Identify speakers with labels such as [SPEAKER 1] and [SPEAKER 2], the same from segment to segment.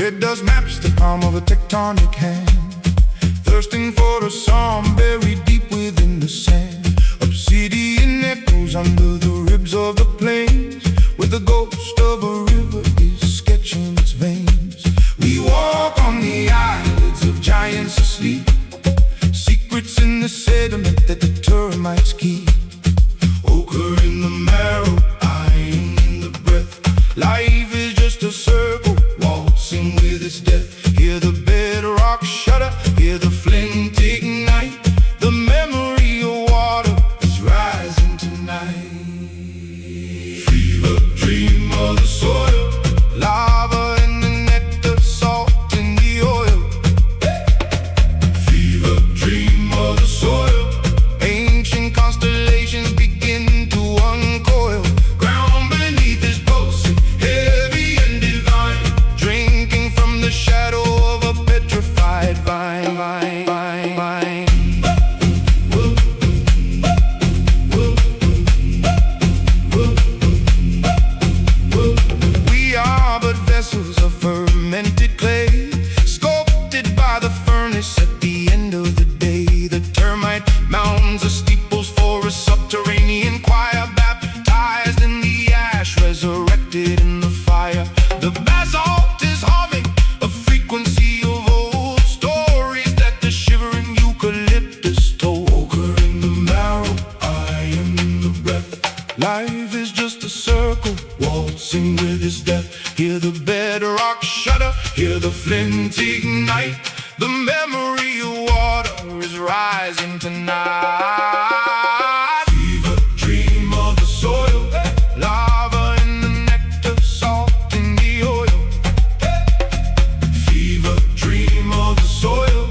[SPEAKER 1] Red dust maps the palm of a tectonic hand, thirsting for a psalm buried deep within the sand. Obsidian echoes under the ribs of the plains, where the ghost of a river is sketching its veins. We walk on the eyelids of giants asleep, secrets in the sediment that the termites keep. Ochre in the marrow, iron in the breath. Life is just a circle, waltzing with its death. Hear the bedrock shudder, hear the flint ignite. The memory of water is rising tonight. Fever dream of the soil, lava in the nectar, salt in the oil. Fever dream of the soil, ancient constellations begin to uncoil. Ground beneath is pulsing, heavy and divine, drinking from the shadow of a petrified vine, vine, vine, vine. We are but vessels of fermented clay, sculpted by the furnace at the end of the day. The termite mounds are steeples for a subterranean choir, baptized in the ash, resurrected in the fire. The basalt is humming, a frequency of old stories that the shivering eucalyptus told. Ochre in the marrow, iron in the breath. Life is just a circle, waltzing with its death. Hear the bedrock shudder, hear the flint ignite. The memory of water is rising tonight. Fever dream of the soil, lava in the nectar, salt in the oil. Fever dream of the soil,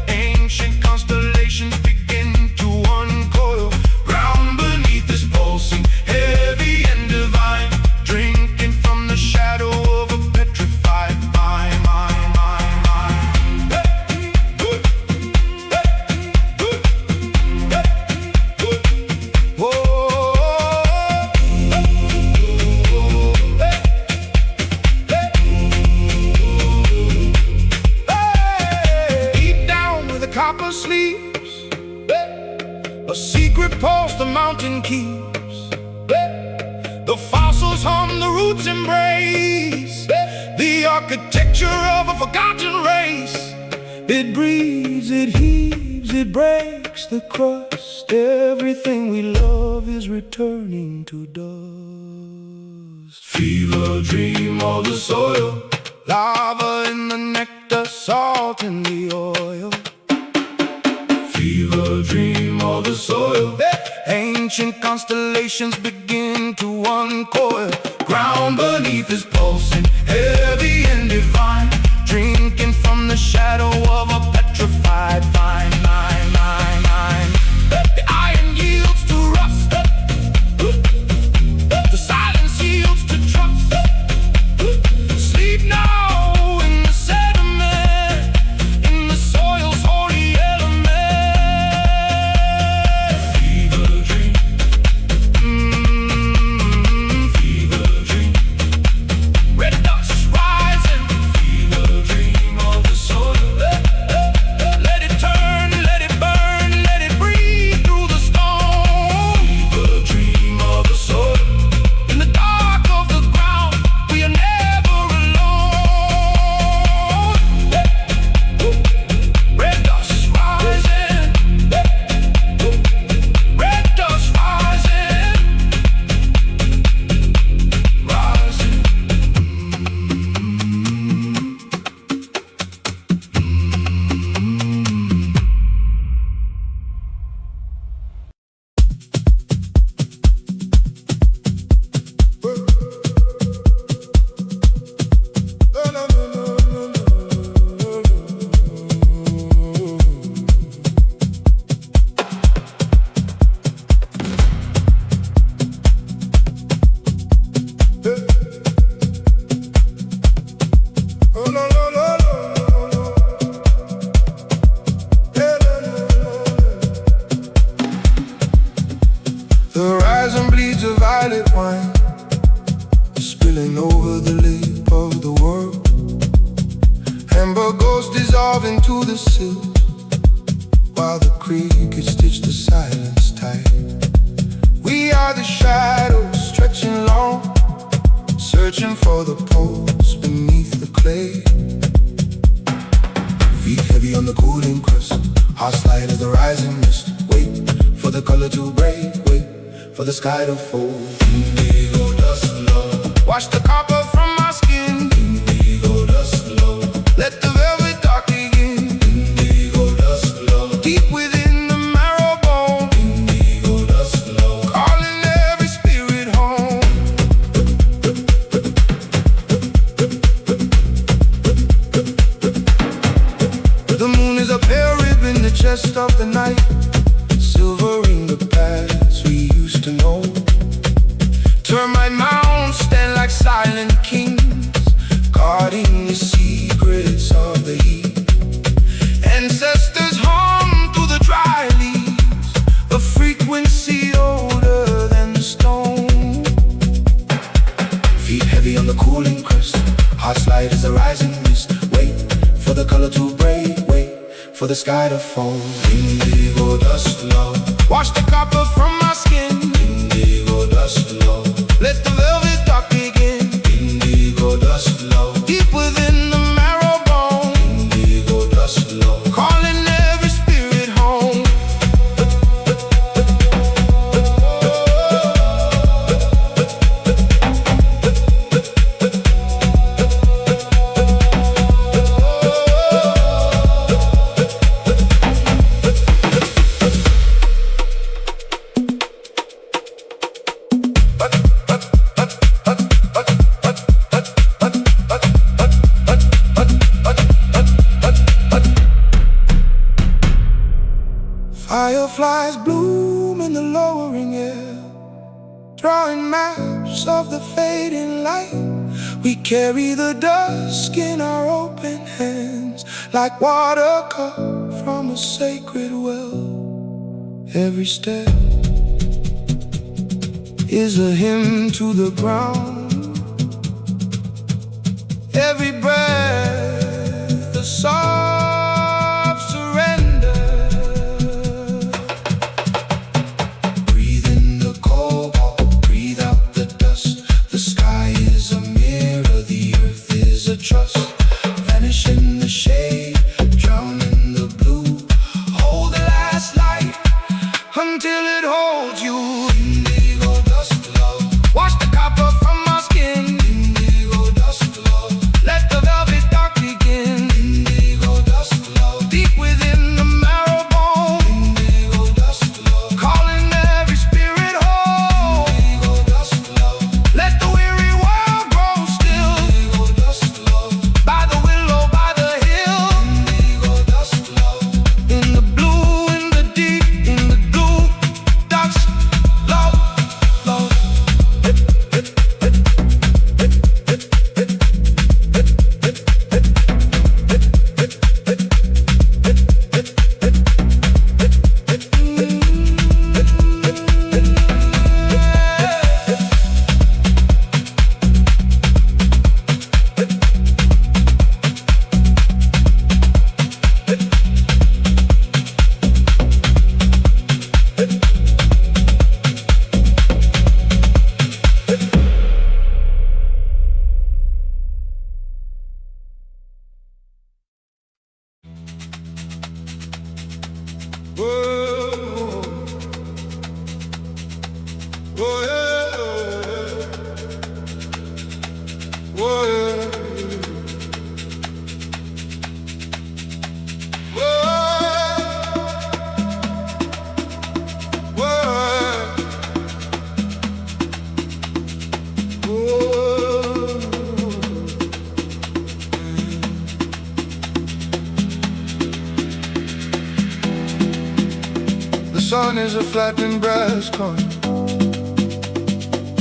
[SPEAKER 1] ancient constellations begin to uncoil. Ground beneath is pulsing, heavy and divine, drinking from the shadow of a petrified vine, vine, vine, vine. Deep down where the copper sleeps, a secret pulse the mountain keeps. The fossils hum, the roots embrace, the architecture of a forgotten race. It breathes, it heaves, it breaks the crust. Everything we love is returning to dust. Fever dream of the soil, lava in the nectar, salt in the oil. Fever dream of the soil, ancient constellations begin to uncoil. Ground beneath is pulsing, heavy and divine, drinking from the shadow of a petrified vine, vine, vine, vine. The iron yields to rust, the silence yields to trust. Sleep now in the sediment, in the soil's holy element. Fever dream, fever dream. Red dust rising, fever dream of the soil. Let it turn horizon bleeds a violet wine, spilling over the lip of the world. Amber ghosts dissolve into the silt, while the crickets stitch the silence tight. We are the shadows stretching long, searching for the pulse beneath the clay. Feet heavy on the cooling crust, hearts light as the rising mist. Wait for the color to break, wait for the sky to fall. Indigo dust low, wash the copper from my skin. Indigo dust low, let the velvet dark begin. Indigo dust low, deep within the marrow bone. Indigo dust low, calling every spirit home. The moon is a pale rib in the chest of the night, silvering the paths we used to know. Termite mounds stand like silent kings, guarding the secrets of the heat. Ancestors hum through the dry leaves, a frequency older than the stone. Feet heavy on the cooling crust, hearts light as the rising mist. Wait for the color to break, wait for the sky to fall. Indigo dust low, wash the copper from my skin. Indigo dust low, let the velvet dark begin. Indigo dust low, deep within the marrow bone. Indigo dust low, calling every spirit home. Fireflies bloom in the lowering air, drawing maps of the fading light. We carry the dusk in our open hands, like water cut from a sacred well. Every step is a hymn to the ground, every breath a soft surrender. Trust, vanish in the shade, drown in the blue. Hold the last light until it holds you. Indigo dust glow, wash the copper from my skin. Indigo dust glow, let the velvet dark begin. Indigo dust glow, deep within the marrow bone. Indigo dust glow, calling every spirit home. Indigo dust glow, let the weary world grow still. Indigo dust glow, by the willow, by the hill. Indigo dust glow, in the blue, in the deep, in the blue. Dust low, low. Whoa, whoa, yeah. Whoa, yeah. The sun is a flattened brass coin,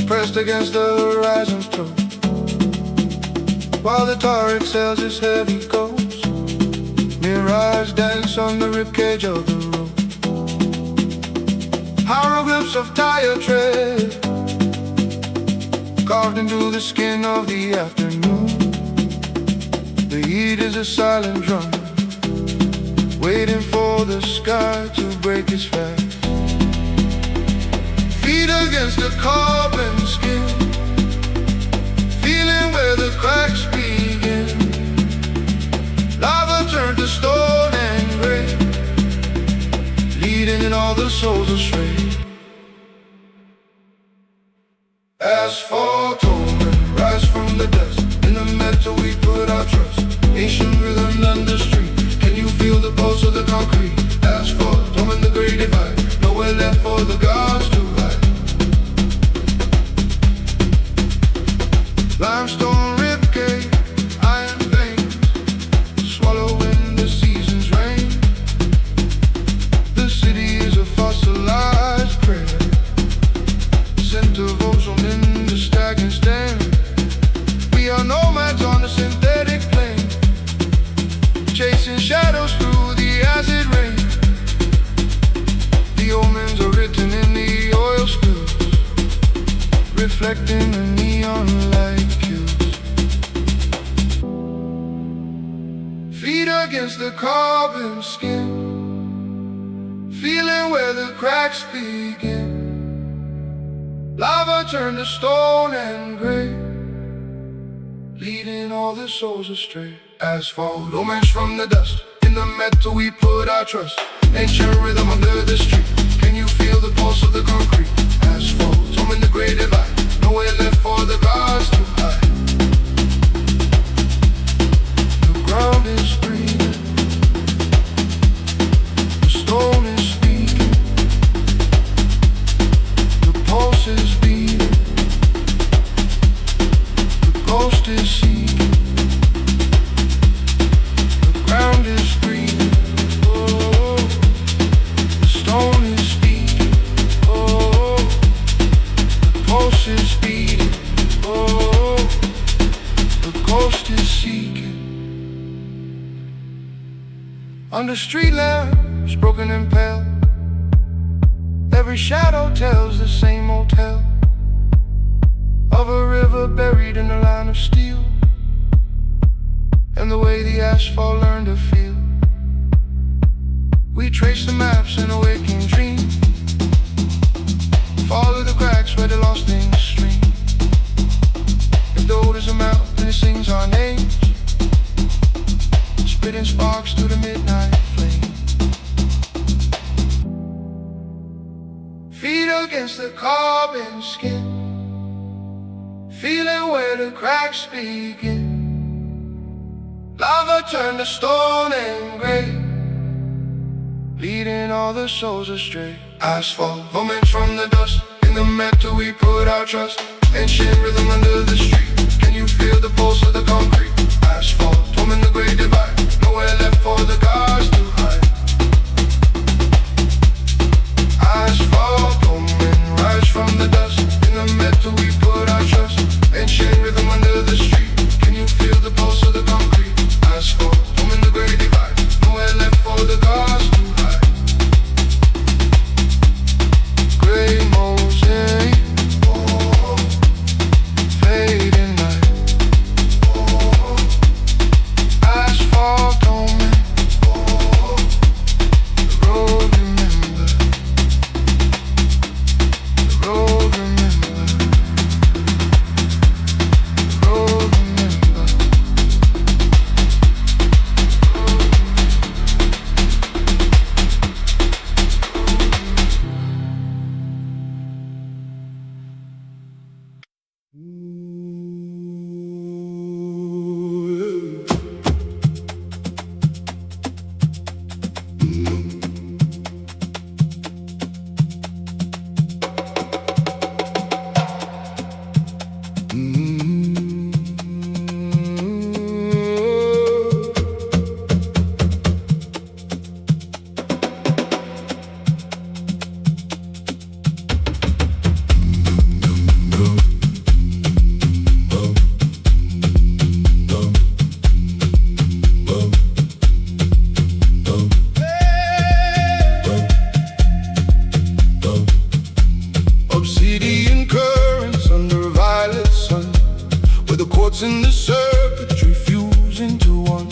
[SPEAKER 1] pressed against the horizon's throne, while the tar exhales its heavy ghost. Mirage dance on the ribcage of the road. Hieroglyphs of tire tread carved into the skin of the afternoon. The heat is a silent drum, waiting for the sky to break its fast. Feet against the carbon skin, feeling where the cracks begin. Lava turned to stone and gray, leading in all the souls astray. Asphalt omen, rise from the dust. In the metal we put our trust. Ancient rhythm under street. Can you feel the pulse of the concrete? Asphalt omen, the great divide. Nowhere left for the gods to hide. Limestone ribcage, iron veins, swallowing the season's rain. The city is a fossilized prayer, scent of ozone in the stagnant stand. We are nomads on the synthetic plane, chasing shadows through the acid rain. The omens are written in the oil spills, reflecting the neon light cues. Feet against the carbon skin, feeling where the cracks begin. Lava turned to stone and gray, leading all the souls astray. Asphalt, omens from the dust. In the metal we put our trust. Ancient rhythm under the street. Can you feel the pulse of the concrete? Asphalt, omen the great divide. Nowhere left for the gods to hide. The ground is breathing, the stone is speaking, the pulse is beating, the ghost is seeking, the ground is breathing, oh, the stone is speaking, oh, the pulse is beating, oh, the ghost is seeking. Under street lamps, broken and pale, every shadow tells the same old tale of a river buried in a line of steel, and the way the asphalt learned to feel. We trace the maps in a waking dream, follow the cracks where the lost things stream. If the odors are mouth and it sings our names, spitting sparks through the midnight flame. Feet against the carbon skin, feeling where the cracks begin. Lava turned to stone and gray, leading all the souls astray. Asphalt, omens from the dust. In the metal we put our trust. Ancient rhythm under the street. Can you feel the pulse of the concrete? Asphalt, omen the great divide. Nowhere left for the gods to hide. Asphalt, omen, rise from the dust. In the metal we put our trust. Ancient rhythm under the street. Can you feel the pulse of the concrete? Asphalt, omen the great divide. Nowhere left for the gods to hide. Gray mosaic, oh, fading light, oh, asphalt omen, Chords in the circuitry fuse into one.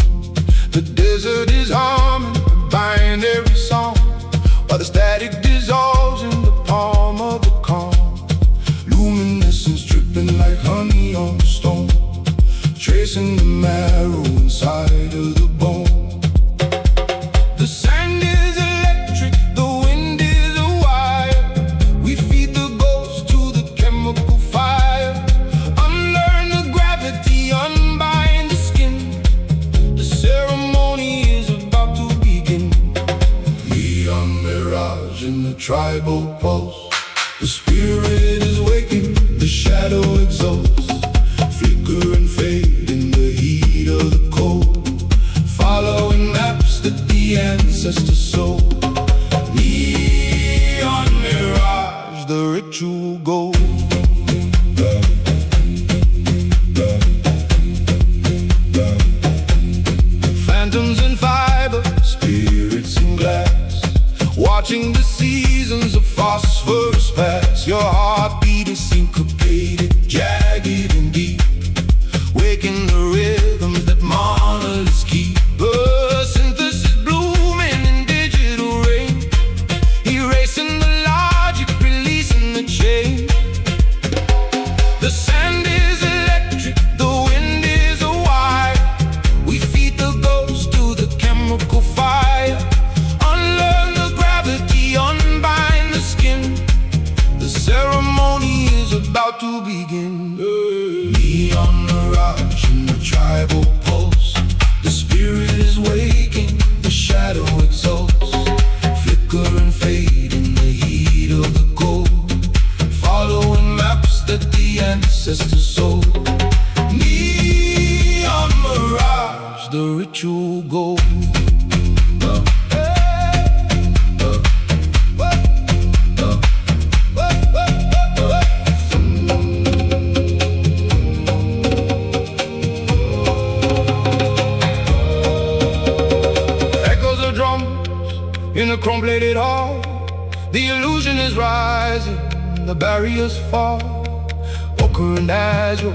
[SPEAKER 1] The desert is humming a binary song, while the static dissolves in the palm of the calm. Luminescence dripping like honey on stone, tracing the marrow inside of the bone. The sand is electric, the wind is a wire. We feed the ghost to the chemical fire. Unlearn the gravity, unbind the skin. The ceremony is about to begin. Neon mirage in the tribal pulse. The spirit is waking, the shadow exalts. Flicker and fade in the heat of the cold, following maps that the ancestors sold. Neon mirage, the ritual gold. Phantoms in fiber, spirits in glass, watching the seasons of phosphorus pass. Your heartbeat is syncopated, jagged and deep, waking the rhythms that monoliths keep. Synthesis blooming in digital rain, erasing the logic, releasing the chain. The sand is electric, the wind is a wire. We feed the ghost to the chemical fire. Unlearn the gravity, unbind the skin. The ceremony is about to begin. Neon mirage in the tribal pulse. The spirit is waking, the shadow exalts. Flicker and fade in the heat of the cold, following maps that the ancestors sold. Neon mirage, the ritual gold. In the chrome-plated hall, the illusion is rising, the barriers fall. Ochre and azure,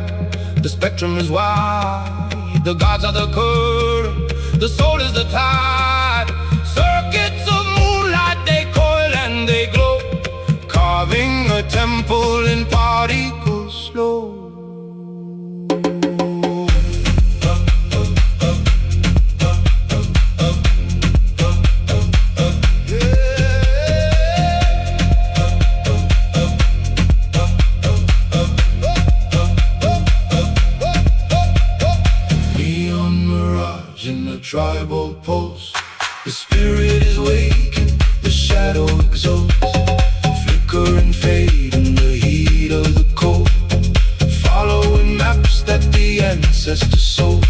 [SPEAKER 1] the spectrum is wide. The gods are the current, the soul is the tide. Circuits of moonlight, they coil and they glow, carving a temple in particles slow. Tribal pulse, the spirit is waking, the shadow exalts. Flicker and fade in the heat of the cold, following maps that the ancestors sold.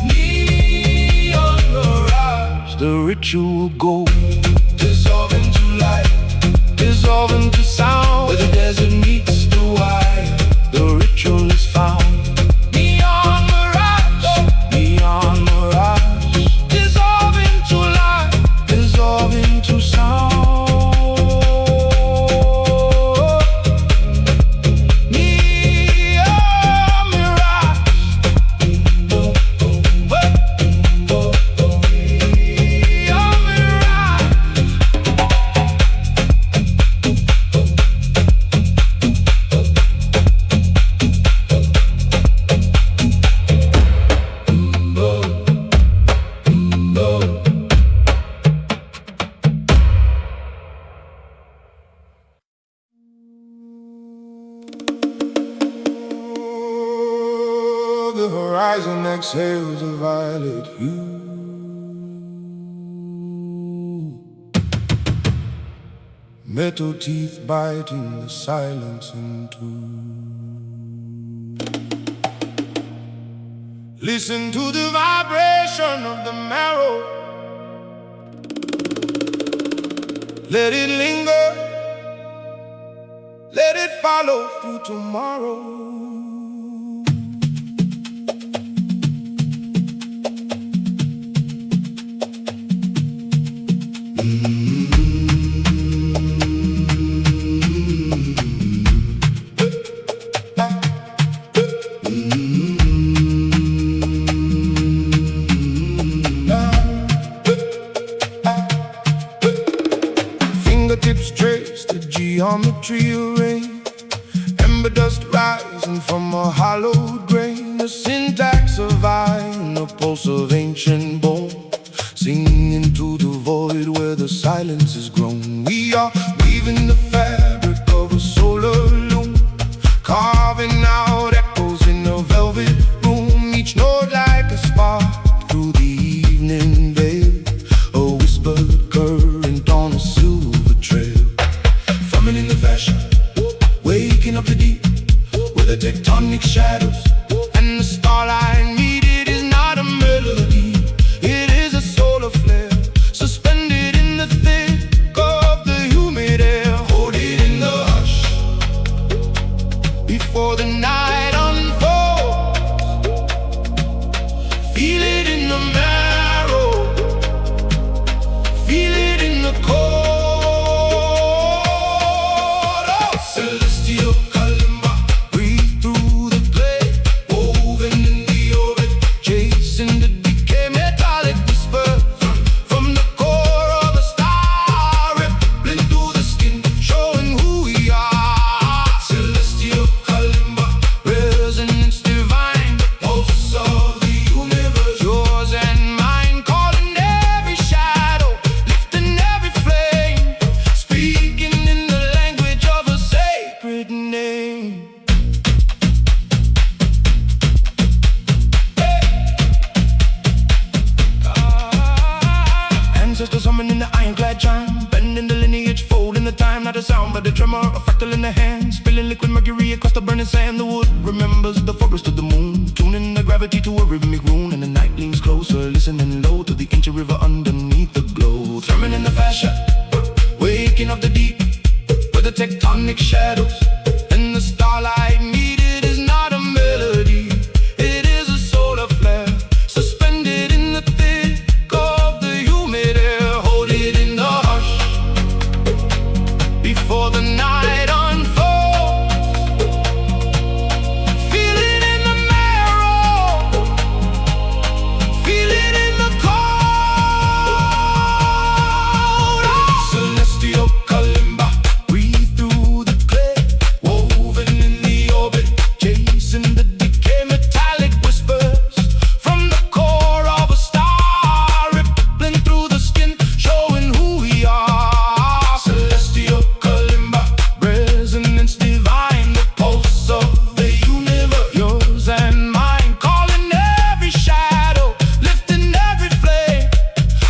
[SPEAKER 1] Neon mirage, the ritual gold. Dissolve into light, dissolve into sound. Where the desert meets the wire, the ritual is found. Neon mirage, neon mirage. Into sound. Neon mirage. Neon mirage. The horizon exhales a violet hue. Metal teeth biting the silence in two. Listen to the vibration of the marrow. Let it linger, let it follow through tomorrow. poetry arranged, ember dust rising from a hollowed grain, the syntax of iron, the pulse of ancient bone, singing into the void where the silence is grown. We are weaving the fabric of a solar loom, carving out echoes in a velvet room, each note like a spark through the evening veil, a whispered current on a silver trail. Thumbing in the fashion, waking up the deep with the tectonic shadows and the starlight meet. It is not a melody, it is a solar flare, suspended in the thick of the humid air. Hold it in the hush before the night unfolds. Feel it in the marrow, feel it in the cold. Oh, celestial kalimba, breathe through the clay, woven in the orbit, chasing the decay, metallic whispers from the core of a star, rippling through the skin, showing who we are. Celestial kalimba, resonance divine, the pulse of the universe, yours and mine, calling every shadow, lifting every flame, speaking in the language of a sacred name. Ancestors humming in the ironclad chime, bending the lineage, folding the time, not a sound but a tremor, a fractal in the hand, spilling liquid mercury across the burning sand. The wood remembers the forest of the moon, tuning the gravity to a rhythmic rune, and the night leans closer, listening low to the ancient river underneath the glow. Thrumming in the fascia, waking up the deep with the tectonic shadows and the starlight meet. It is not a melody, it is a solar flare, suspended in the thick of the humid air. Hold it in the hush before the night unfolds. Feel it in the marrow, feel it in the cold. Oh, celestial kalimba, breathe through the clay, woven in the orbit, chasing the decay, metallic whispers from the core of a star, rippling through the skin, showing who we are. Celestial kalimba, resonance divine, the pulse of the universe, yours and mine, calling every shadow, lifting every flame,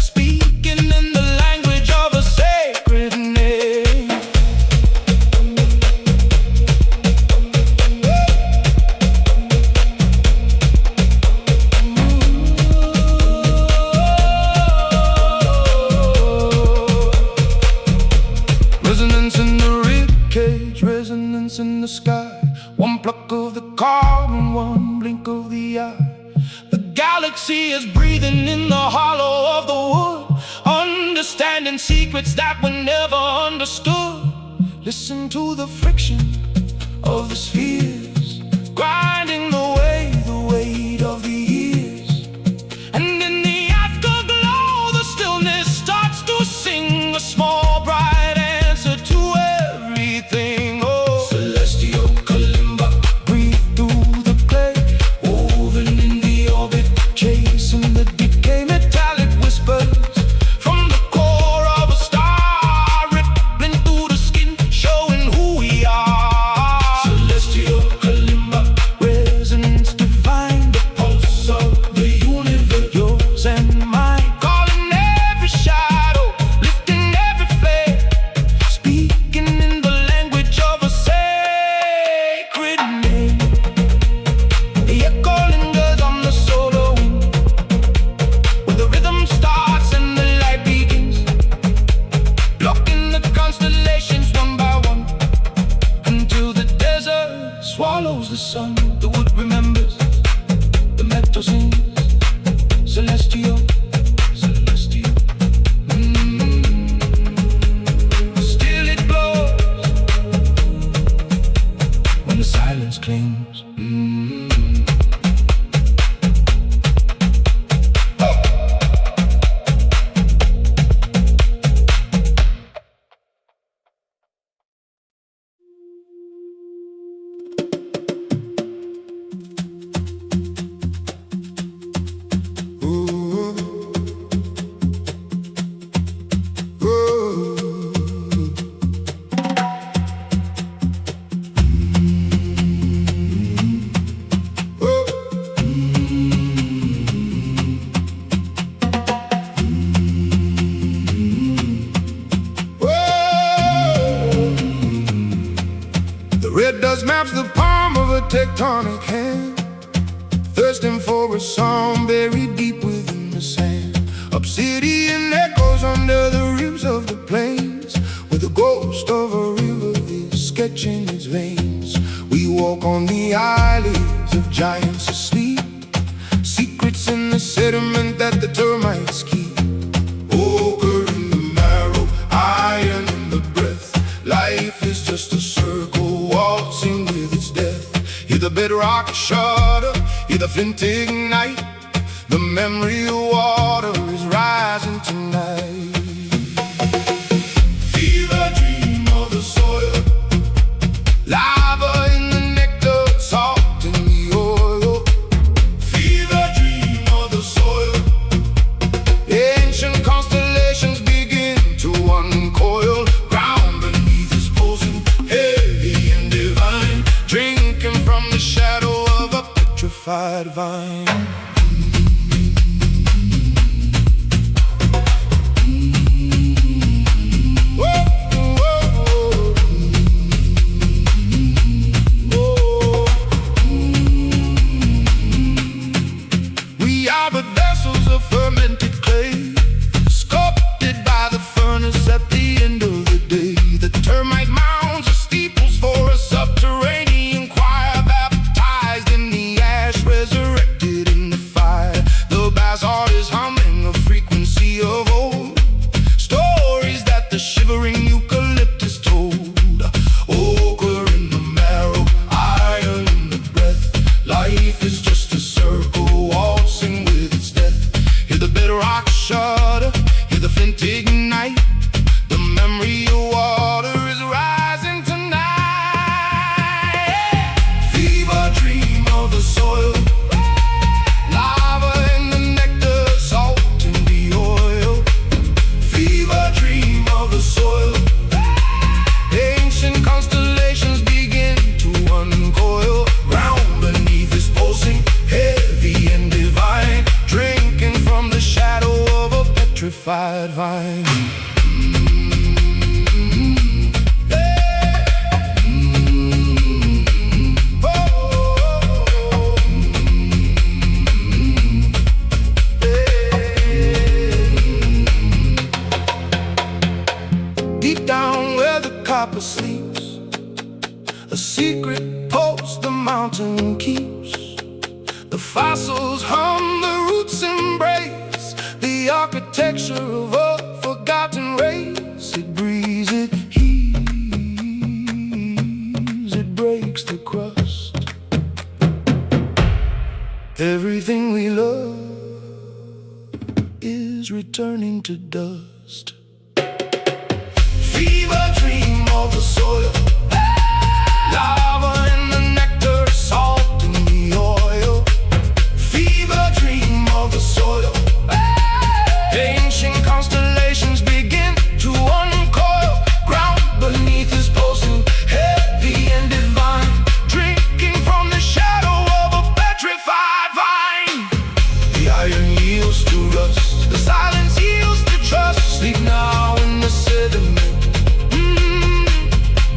[SPEAKER 1] speaking in the language of a sacred name. Resonance in the rib cage, resonance in the sky, one pluck of the carbon, one blink of the eye. The galaxy is breathing in the hollow of the wood, understanding secrets that were never understood. Listen to the friction of the spheres, grinding away the weight of the years. And in the afterglow, the stillness starts to sing a small bright answer to everything. Oh, celestial kalimba, breathe through the clay, woven in the orbit, chasing the decay, metallic whispers from the core of a star, rippling through the skin, showing who we are. Celestial kalimba, resonance divine, the pulse of the universe, yours and mine, calling every shadow, lifting every flame, speaking in the language of a sacred name. The echo lingers on the solar wind, where the rhythm starts and the light begins, blocking the constellations one by one, until the desert swallows the sun. The wood remembers, the metal sings, celestial, celestial. Still it glows when the silence clings. universe maps the palm of a tectonic hand, thirsting for a song buried deep within the sand. Obsidian echoes under the ribs of the plains, where the ghost of a river is sketching its veins. We walk on the eyelids of giants asleep, secrets in the sediment that the termites keep. Ochre in the marrow, iron in the breath. Life is just a circle waltzing with its death. Hear the bedrock shudder, hear the flint ignite. The memory of water is rising tonight. Fever dream of the soil, lava in the nectar, salt in the oil. Fever dream of the soil, ancient constellations begin to uncoil. Ground beneath is pulsing, heavy and divine, drinking from the shadow of a petrified vine. Fermented clay, sculpted by the furnace at the end of the day. The termite mounds are steeples for a subterranean choir, baptized in the ash, resurrected in the fire. The basalt is humming a frequency of old stories that the shivering eucalyptus told. Ochre in the marrow, iron in the breath. Life is just a circle waltzing with its death. Hear the bedrock shudder, hear the flint ignite. The memory of water is rising tonight. Fever dream of the soil, lava in the nectar, salt in the oil. Fever dream of the soil, ancient constellations begin to uncoil. Ground beneath is pulsing, heavy and divine, drinking from the shadow of a petrified vine. Deep down where the copper sleeps, a secret post the mountain keeps. The fossils hum, the roots embrace the architecture of a forgotten race. It breathes, it heaves, it breaks the crust. Everything we love is returning to dust. Fever dream of the soil, lava in the nectar, salt in the oil. Fever dream of the soil, ancient constellations begin to uncoil. Ground beneath is pulsing, heavy and divine, drinking from the shadow of a petrified vine. The iron yields to rust, the silence yields to trust. Sleep now in the sediment,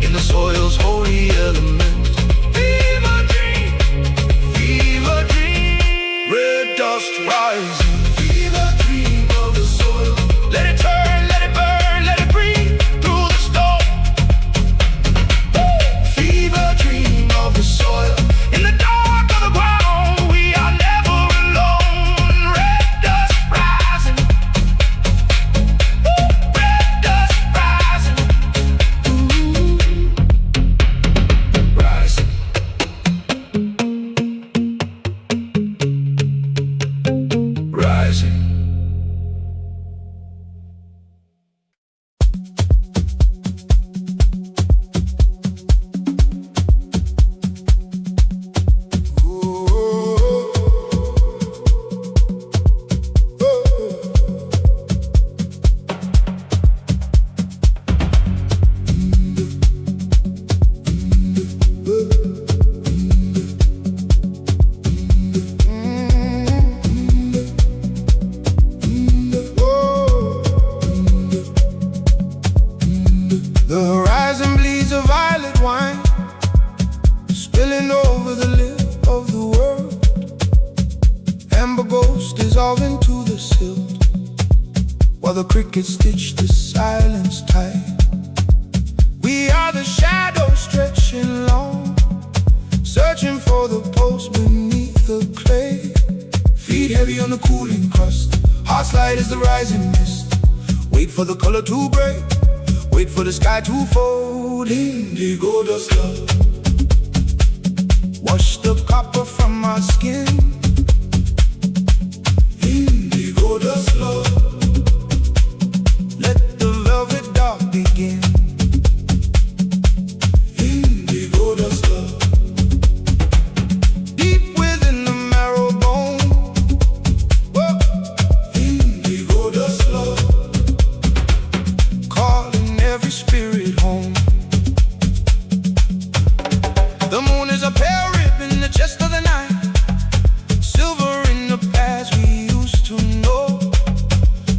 [SPEAKER 1] in the soil's holy element. spilling over the lip of the world. Amber ghost dissolving to the silt, while the crickets stitch the silence tight. We are the shadows stretching long, searching for the pulse beneath the clay. Feet heavy on the cooling crust, hearts light as the rising mist. Wait for the color to break, wait for the sky to fold. Indigo dust love, wash the copper from our skin. Indigo dust love, let the velvet dark begin. Indigo dust love, deep within the marrow bone. Whoa. Indigo dust love, calling every spirit home. The moon is a pale rib in the chest of the night, silver in the past we used to know.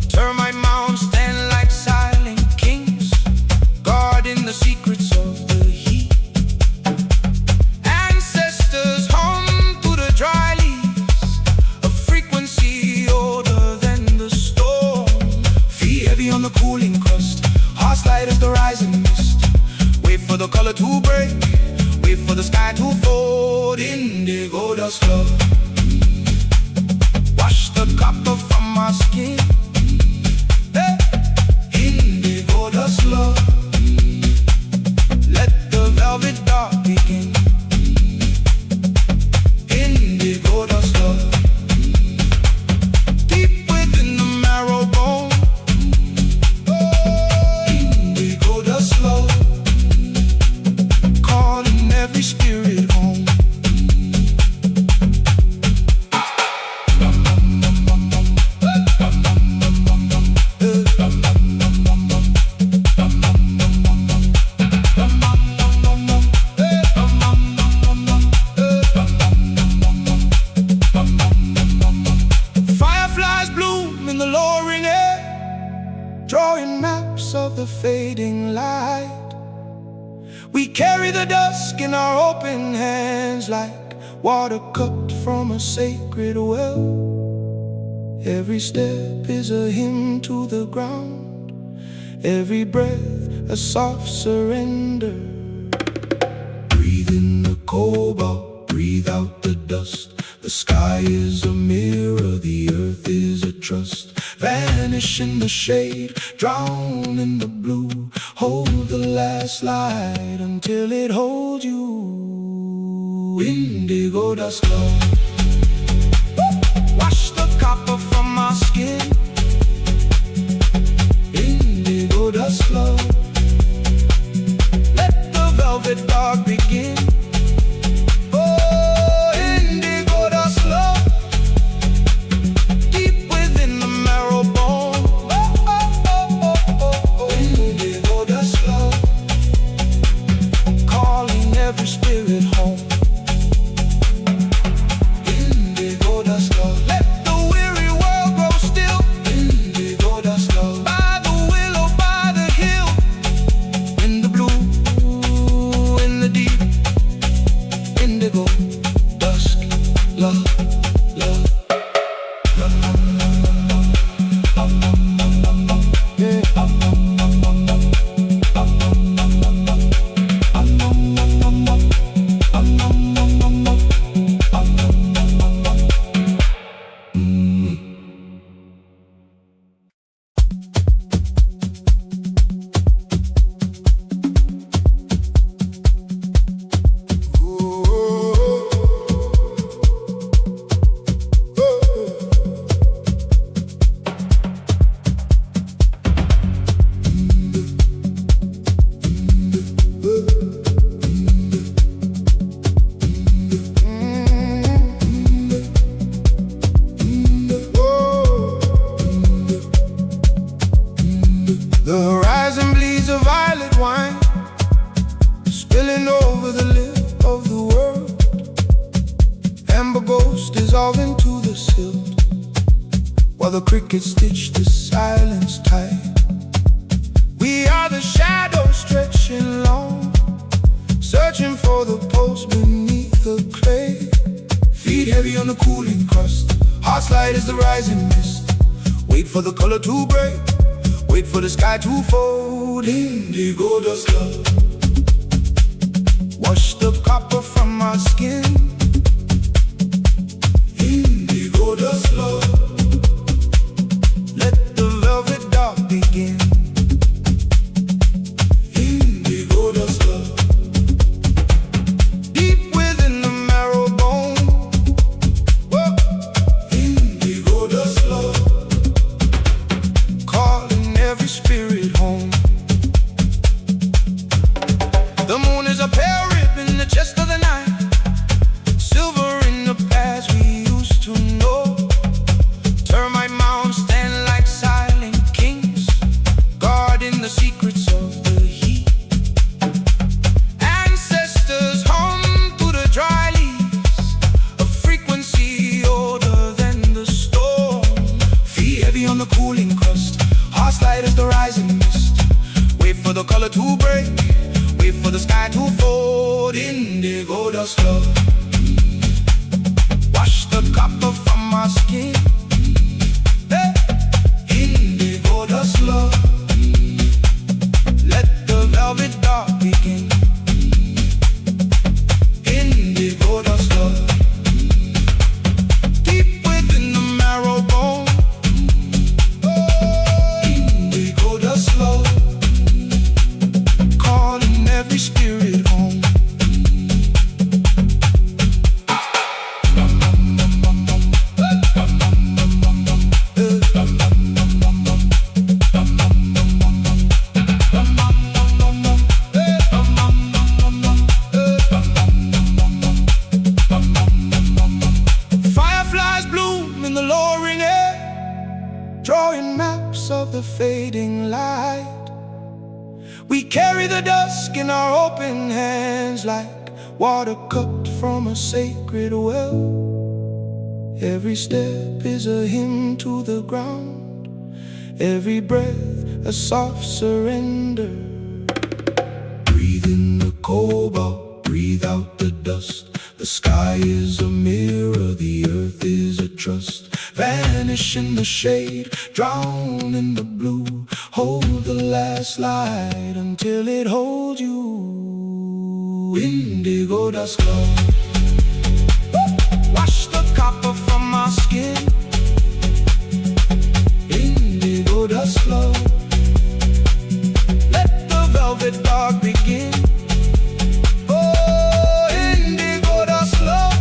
[SPEAKER 1] Termite mounds stand like silent kings, guarding the secrets of the heat. Ancestors hum through the dry leaves, a frequency older than the storm. Feet heavy on the cooling crust, hearts light as the rising mist. Wait for the color to break, wait for the sky to fold. Indigo dust love, wash the copper from our skin. Hey. Indigo dust love, let the velvet dark begin. Indigo dust love, deep within the marrow bone. Oh. Indigo dust love, calling every spirit home. Fireflies bloom in the lowering air, drawing maps of the fading light. We carry the dusk in our open hands like water cupped from a sacred well. Every step is a hymn to the ground, every breath a soft surrender. Breathe in the cobalt, breathe out the dust. The sky is a mirror, the earth is a trust. Vanish in the shade, drown in the blue. Hold the last light until it holds you. Indigo dust love, wash the copper from our skin. Indigo dust love, let the velvet dark begin. Oh, indigo dust love, deep within the marrow bone. Oh, oh, oh, oh, oh. Indigo dust love, calling every spirit home. Indigo dust love, let the weary world grow still. Indigo dust love, by the willow, by the hill. In the blue, in the deep. Indigo dusk love, love. The horizon bleeds a violet wine, spilling over the lip of the world. Amber ghost dissolving to the silt, while the crickets stitch the silence tight. We are the shadows stretching long, searching for the pulse beneath the cooling crust. Heart's light is the rising mist. Wait for the color to break, wait for the sky to fold. Indigo dust love, wash the copper from our skin. Indigo dust love, let the velvet dark begin. Indigo dust love, deep within the marrow bone. Whoa. Indigo dust love, calling every spirit home. The moon is a pale rib in the chest of the night, silver in the past we used to know. Termite mounds stand like silent kings, guarding the secrets of the heat. Ancestors hum through the dry leaves, a frequency older than the storm. Feet heavy on the cooling crust, heart's light as the rising mist. Wait for the color to break, wait for the sky to fold. Indigo dust love, wash the copper from our skin. Hey. Indigo dust love, let the velvet dark begin. Indigo dust love, deep within the marrow bone. Indigo dust love, calling every spirit home. Fireflies bloom in the lowering air, drawing maps of the fading light. We carry the dusk in our open hands like water cupped from a sacred well. Every step is a hymn to the ground, every breath a soft surrender. Breathe in the cobalt, breathe out the dust. The sky is a mirror, the earth is a trust. Vanish in the shade, drown in the blue. Hold the last light until it holds you. Indigo dust love, wash the copper from our skin. Indigo dust love, let the velvet dark begin. Oh, indigo dust love,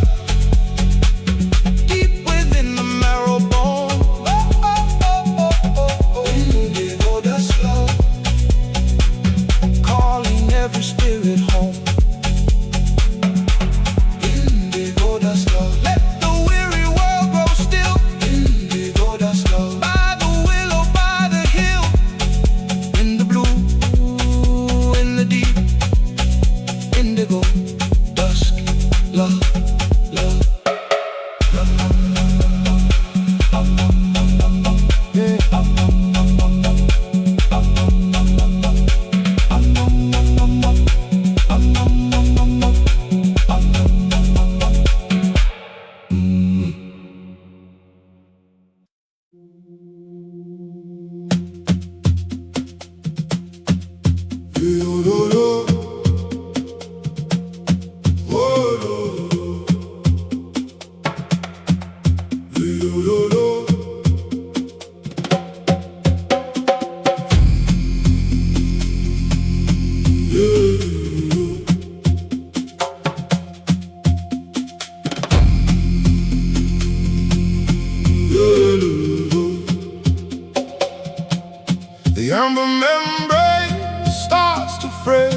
[SPEAKER 1] deep within the marrow bone. Indigo dust love, calling every spirit home. Indigo dust love, let the weary world grow still. Indigo dust love, by the willow, by the hill. In the blue, in the deep. Indigo dusk love, love. Yeah. The amber membrane starts to fray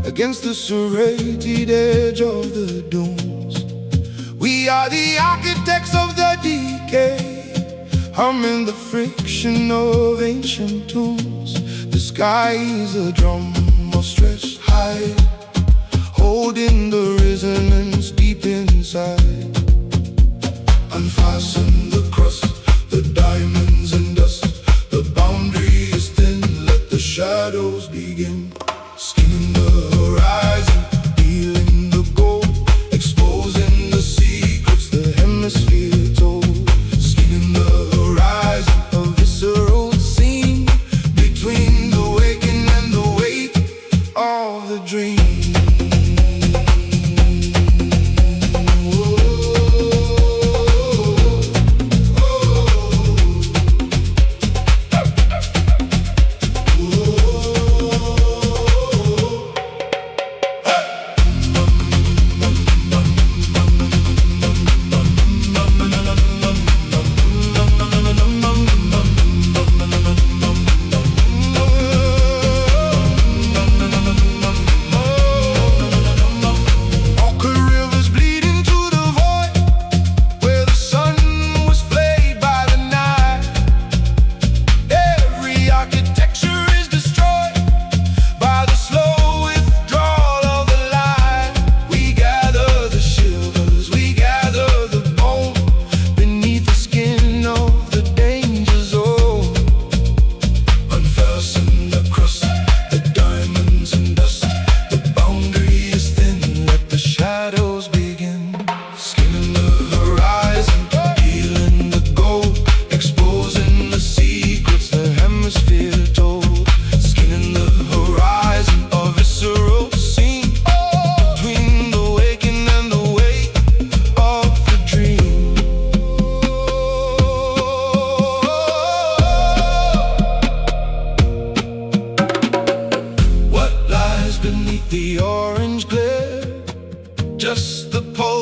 [SPEAKER 1] against the serrated edge of the dunes. We are the architects of the decay, humming the friction of ancient tunes. The sky is a drum of stretched high, holding the resonance deep inside. Unfasten the crust, the diamonds and dust. The boundary is thin, let the shadows begin. Skimming the horizon, peeling the gold, exposing the secrets the hemisphere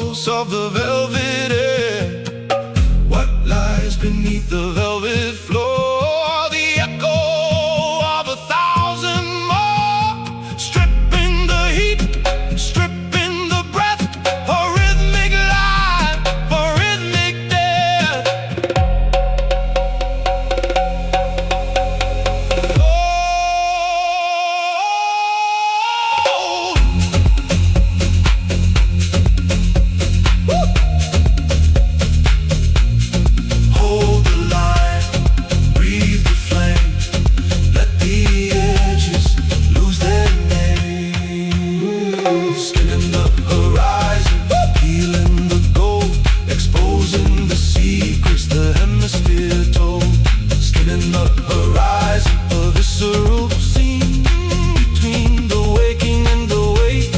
[SPEAKER 1] pulse of the velvet air. What lies beneath the velvet floor? The echo of 1,000 more, stripping the heat, stripping the breath, a rhythmic life, a rhythmic death. Hold the line, breathe the flame, let the edges lose their name. Skinning the horizon, peeling the gold, exposing the secrets the hemisphere told. Skinning the horizon, a visceral scene between the waking and the wake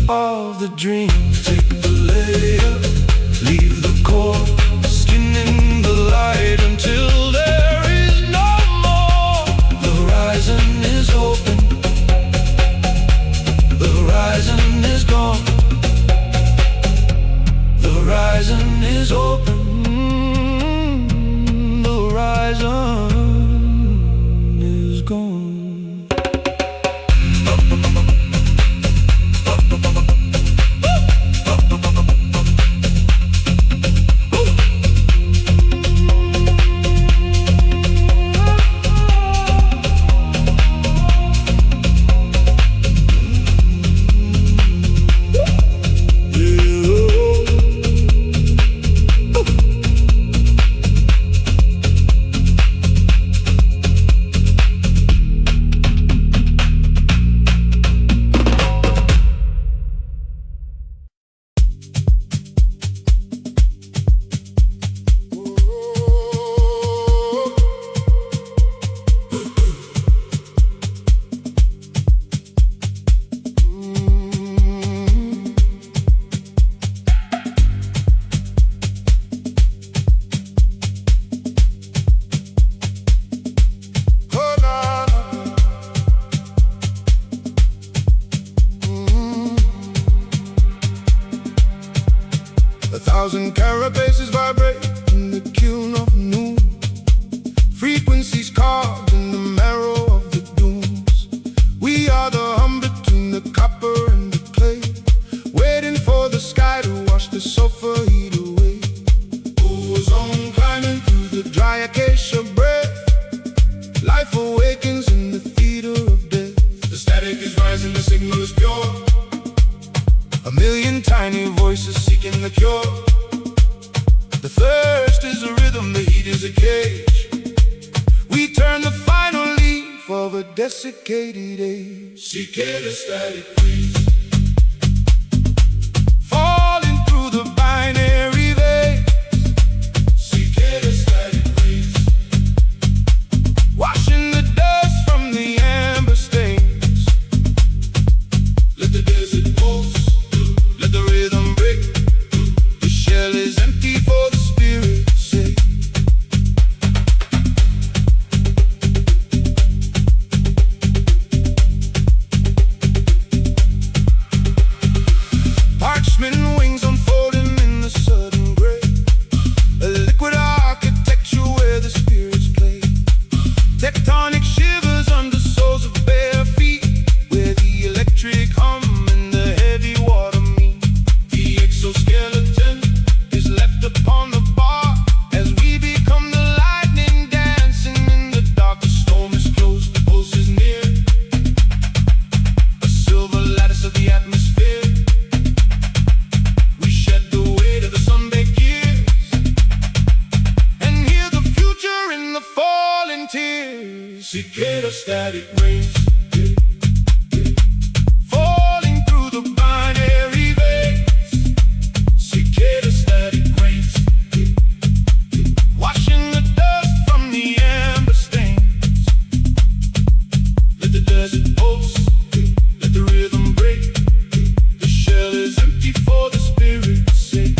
[SPEAKER 1] of the dream. Take the layer, leave the core, skinning the light until there is no more. The horizon is open, the horizon is gone. The horizon is open, the horizon is gone. A thousand carapaces vibrate in the kiln of noon, frequencies carved in the marrow of the dunes. We are the hum between the copper and the clay, waiting for the sky to wash the sulfur heat away. Ozone climbing through the dry acacia breath, life awakens in the theater of death. The static is rising, the signal is pure, a million tiny voices seeking the cure. The thirst is a rhythm, the heat is a cage. We turn the final leaf of a desiccated age. Cicada static breeze, falling through the binary veins. Cicada static breeze, washing the dust from the amber stains. Let the desert pulse, let the rhythm break. The shell is empty for the spirit's sake. Parchment wings unfolding in the sudden gray, a liquid architecture where the spirits play. Tectonic shivers under soles of bare feet, where the electric hum and the heavy water meet. The exoskeleton is left upon the bar as we become the lightning dancing in the dark. The storm is close, the pulse is near, a silver lattice of the atmosphere. We shed the weight of the sun-baked years and hear the future in the falling tears. Cicada static rains, falling through the binary veins. Cicada static rains, washing the dust from the amber stains. Let the desert pulse, let the rhythm break. The shell is empty for the spirit's sake.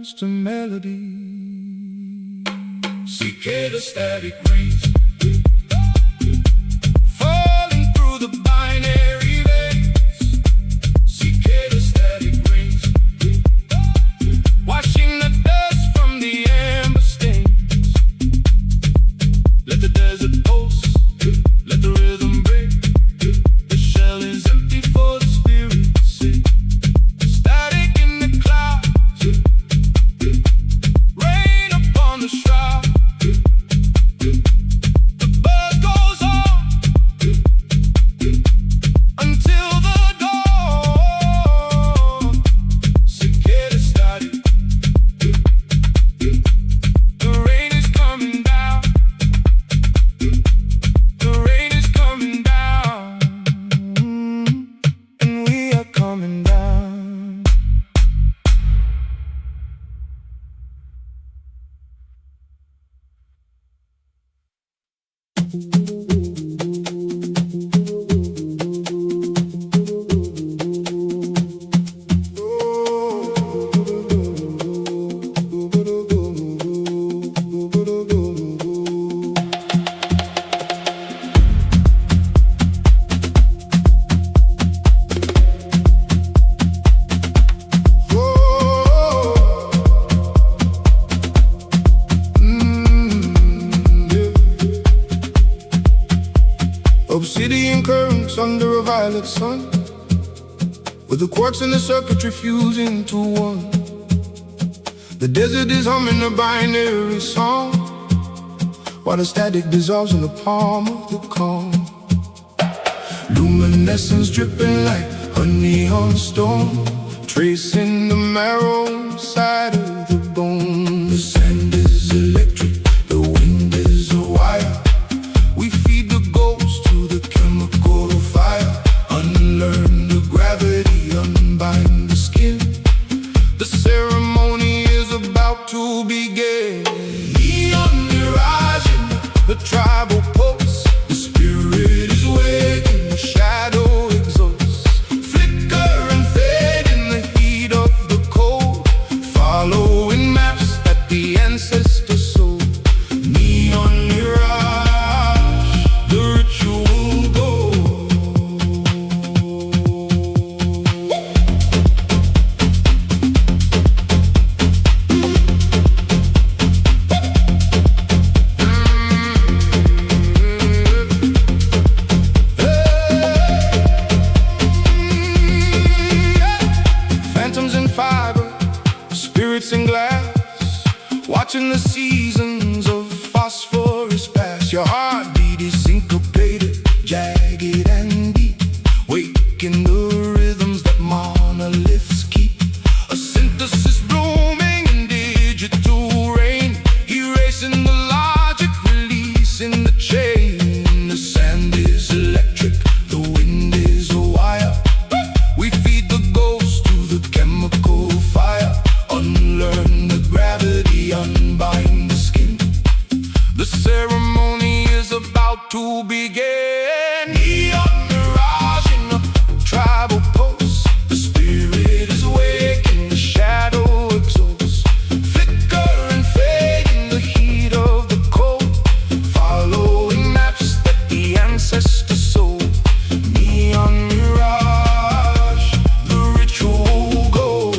[SPEAKER 1] sounds to melody. Cicada static range, falling through the binary veins. Cicada static range, washing the dust from the amber stains. Let the desert pulse, let the rhythm break. The shell is empty for the spirit's sake. Static in the clouds, rain upon the shroud. The buzz goes on until the dawn. Cicada static, the rain is coming down. The rain is coming down, and we are coming down. Obsidian currents under a violet sun, with the quartz and the circuitry fusing to one. The desert is humming a binary song, while the static dissolves in the palm of the calm. Luminescence dripping like a neon storm, tracing the marrow side of the bone. The sand is electric, the wind is a wire. We feed the ghost to the chemical fire. Unlearn the gravity, unbind the skin. The ceremony is about to begin. Neon mirage in the tribal pulse. The spirit is waking, the shadow exalts. Flicker and fade in the heat of the cold, following maps that the ancestors sold. Neon mirage, the ritual goes. Phantoms in fiber, spirits in glass, watching the seasons of phosphorus pass. Your heartbeat is syncopated, jagged and deep, waking the rhythms that monoliths keep. A synthesis blooming in digital rain, erasing the logic, releasing the chain. The sand is electric, the wind is a wire. We feed the ghost to the chemical fire. Unlearn the gravity, unbind the skin. The ceremony is about to begin. Neon mirage in a tribal pulse. The spirit is waking, the shadow exalts. Flicker and fade in the heat of the cold, following maps that the ancestors sold. Neon mirage, the ritual goes.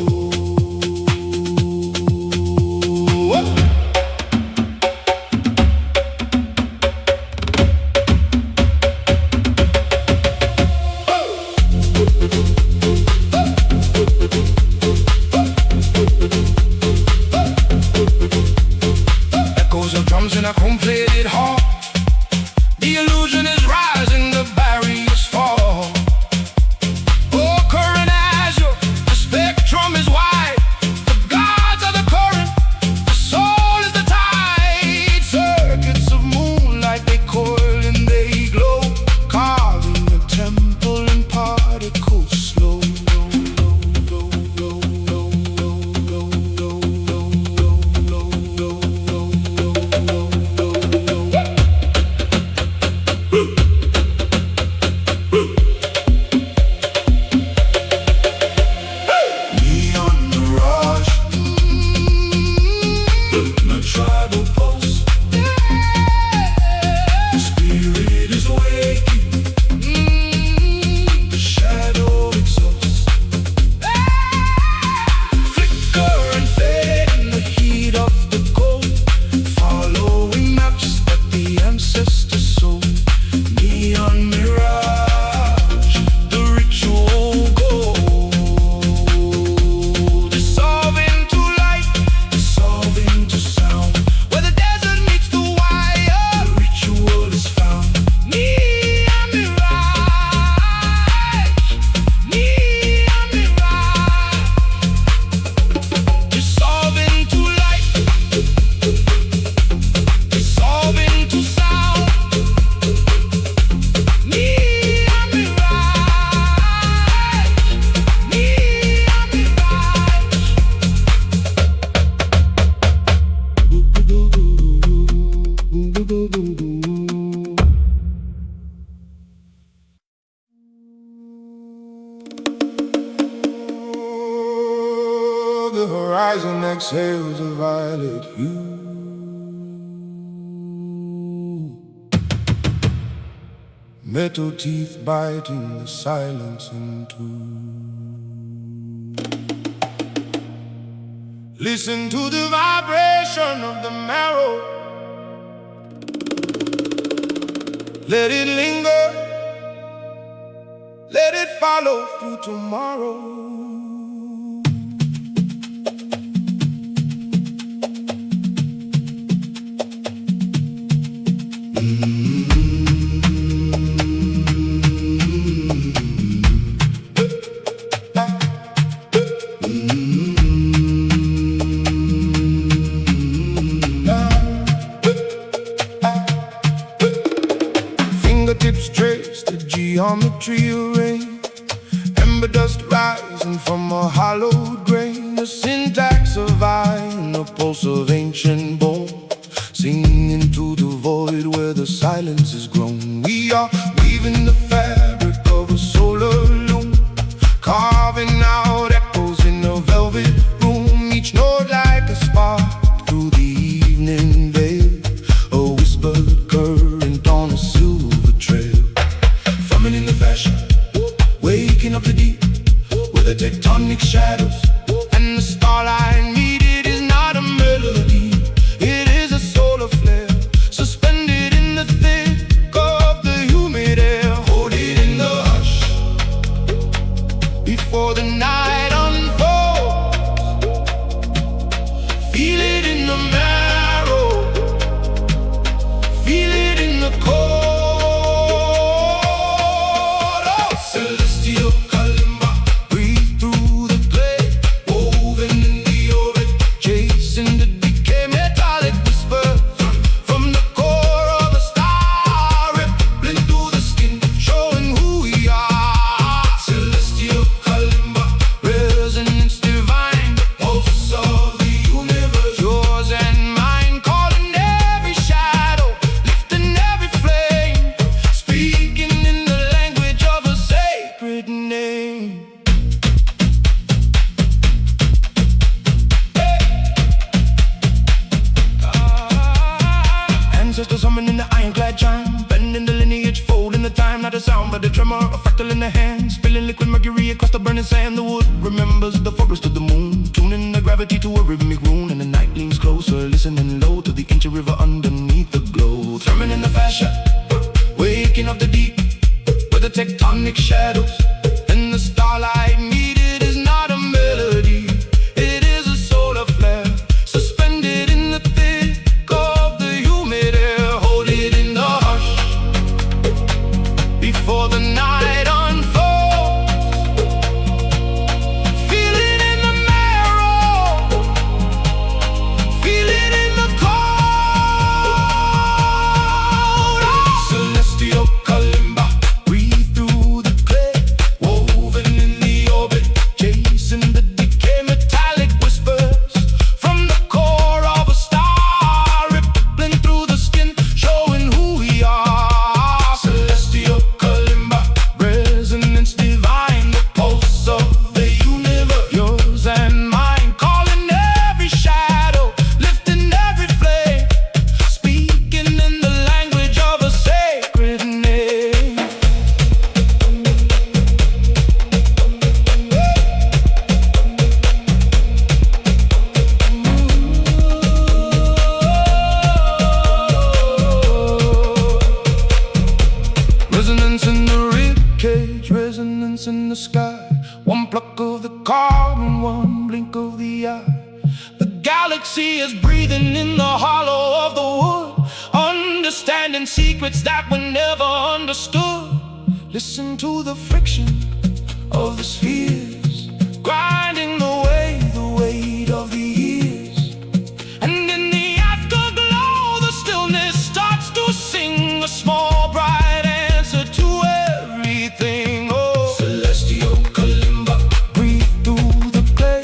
[SPEAKER 1] horizon exhales a violet hue. Metal teeth biting the silence in two. Listen to the vibration of the marrow. Let it linger. Let it follow through tomorrow. Fingertips trace the geometry arranged. Ember dust rising from a hollowed grain. The syntax of I and the pulse of ancient bone, singing into the void where the silence is grown. We are weaving the fabric of a solar loom, carving out echoes in a velvet room. Each note like a spark through the evening veil, a whispered current on a silver trail. Fumbling in the fashion, waking up the deep with the tectonic shadows and the starlight meet. It is not a melody, it is a solar flare, suspended in the thick of the humid air. Hold it in the hush before the night unfolds. Feel it in the marrow, feel it in the cold. Oh, celestial kalimba, breathe through the clay, woven in the orbit, chasing the decay. Metallic whispers from the core of a star, rippling through the skin, showing who we are. Celestial kalimba, resonance divine, the pulse of the universe, yours and mine, calling every shadow, lifting every flame, speaking in the language of a sacred name. Ancestors humming in the ironclad chime, bending the lineage, folding the time. Not a sound but a tremor, a fractal in the hand, spilling liquid mercury across the burning sand. The wood remembers the forest to the moon, tuning the gravity to a rhythmic rune. And the night leans closer, listening low to the ancient river underneath the glow. Thrumming in the fascia, waking up the deep with the tectonic shadows and the starlight meet. It is not a melody, it is a solar flare, suspended in the thick of the humid air. Hold it in the hush before the night unfolds. Feel it in the marrow, feel it in the cold. Oh, celestial kalimba, breathe through the clay, woven in the orbit, chasing the decay. Metallic whispers from the core of a star, rippling through the skin, showing who we are. Celestial kalimba, resonance divine, the pulse of the universe, yours and mine, calling every shadow, lifting every flame, speaking in the language of a sacred name. Resonance in the rib cage, resonance in the sky. One pluck of the carbon, one blink of the eye. The galaxy is breathing in the hollow of the wood, understanding secrets that were never understood. Listen to the friction of the spheres, grinding away the weight of the years. And in the afterglow, the stillness starts to sing a small bright answer to everything. Oh, celestial kalimba, breathe through the clay,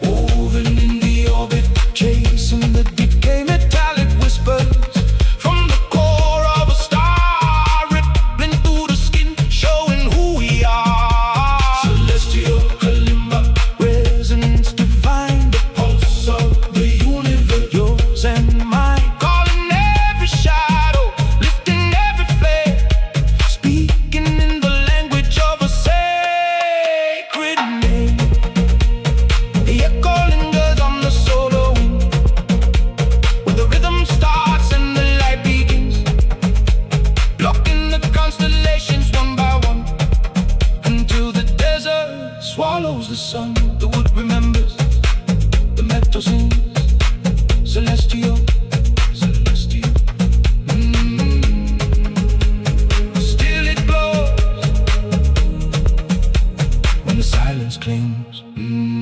[SPEAKER 1] woven in the orbit, chasing the decay. Metallic whispers from the core of a star, rippling through the skin, showing who we are. Celestial kalimba, sings celestial, celestial. Still it glows when the silence clings.